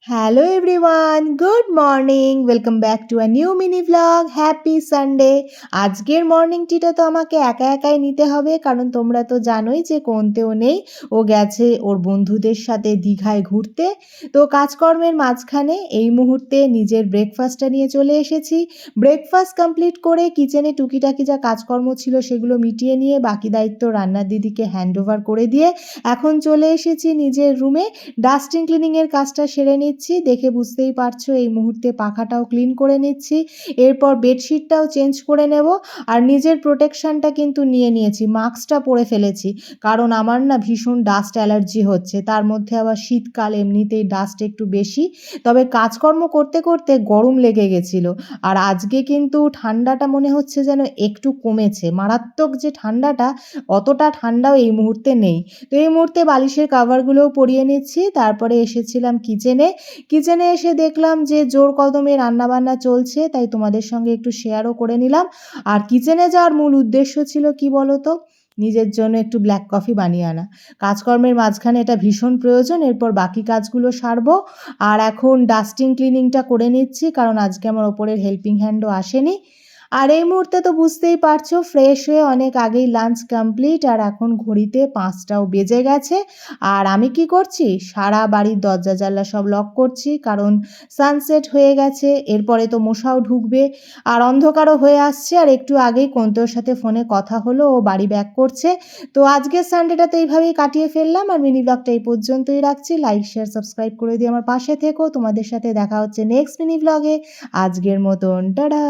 Hello everyone, good morning. Welcome back to a new mini vlog. Happy Sunday. আজকের morning টিটা তো আমাকে একা একাই নিতে হবে, কারণ তোমরা তো জানোই যে কোনতেও নেই। ও গেছে ওর বন্ধুদের সাথে দীঘায় ঘুরতে। তো কাজকর্মের মাঝখানে এই মুহূর্তে নিজের ব্রেকফাস্টটা নিয়ে চলে এসেছি। ব্রেকফাস্ট কমপ্লিট করে কিচেনে টুকিটাকি যা কাজকর্ম ছিল সেগুলো মিটিয়ে নিয়ে বাকি দায়িত্ব রান্নার দিদিকে হ্যান্ড ওভার করে দিয়ে এখন চলে এসেছি নিজের রুমে। ডাস্টিং ক্লিনিংয়ের কাজটা সেরে নিচ্ছি। দেখে বুঝতেই পারছো এই মুহূর্তে পাখাটাও ক্লিন করে নিচ্ছি। এরপর বেডশিটটাও চেঞ্জ করে নেব। আর নিজের প্রোটেকশনটা কিন্তু নিয়ে নিয়েছি, মাস্কটা পরে ফেলেছি, কারণ আমার না ভীষণ ডাস্ট অ্যালার্জি হচ্ছে। তার মধ্যে আবার শীতকাল, এমনিতেই ডাস্ট একটু বেশি। তবে কাজকর্ম করতে করতে গরম লেগে গেছিলো। আর আজকে কিন্তু ঠান্ডাটা মনে হচ্ছে যেন একটু কমেছে। মারাত্মক যে ঠান্ডাটা, অতটা ঠান্ডাও এই মুহূর্তে নেই। তো এই মুহূর্তে বালিশের কাভারগুলোও পরিয়ে নিচ্ছি। তারপরে এসেছিলাম কিচেনে। কিচেনে এসে দেখলাম যে জোর কদমে রান্নাবান্না চলছে, তাই তোমাদের সঙ্গে একটু শেয়ারও করে নিলাম। আর কিচেনে যাওয়ার মূল উদ্দেশ্য ছিল কি বলো তো, নিজের জন্য একটু ব্ল্যাক কফি বানিয়ে আনা। কাজকর্মের মাঝখানে এটা ভীষণ প্রয়োজন। এরপর বাকি কাজগুলো সারবো। আর এখন ডাস্টিং ক্লিনিংটা করে নিচ্ছি, কারণ আজকে আমার ওপরের হেল্পিং হ্যান্ডও আসেনি। আর এই মুহূর্তে তো বুঝতেই পারছো, ফ্রেশ হয়ে অনেক আগেই লাঞ্চ কমপ্লিট। আর এখন ঘড়িতে 5টাও বেজে গেছে। আর আমি কি করছি, সারা বাড়ির দরজা জানলা সব লক করছি, কারণ সানসেট হয়ে গেছে। এরপরে তো মশাও ঢুকবে আর অন্ধকারও হয়ে আসছে। আর একটু আগেই কন্তোর সাথে ফোনে কথা হলো, ও বাড়ি ব্যাক করছে। তো আজকের সানডেটা তো এইভাবেই কাটিয়ে ফেললাম। আর মিনি ব্লগটা এই পর্যন্তই রাখছি। লাইক শেয়ার সাবস্ক্রাইব করে দিয়ে আমার পাশে থেকো। তোমাদের সাথে দেখা হচ্ছে নেক্সট মিনি ব্লগে। আজকের মতন টাটা।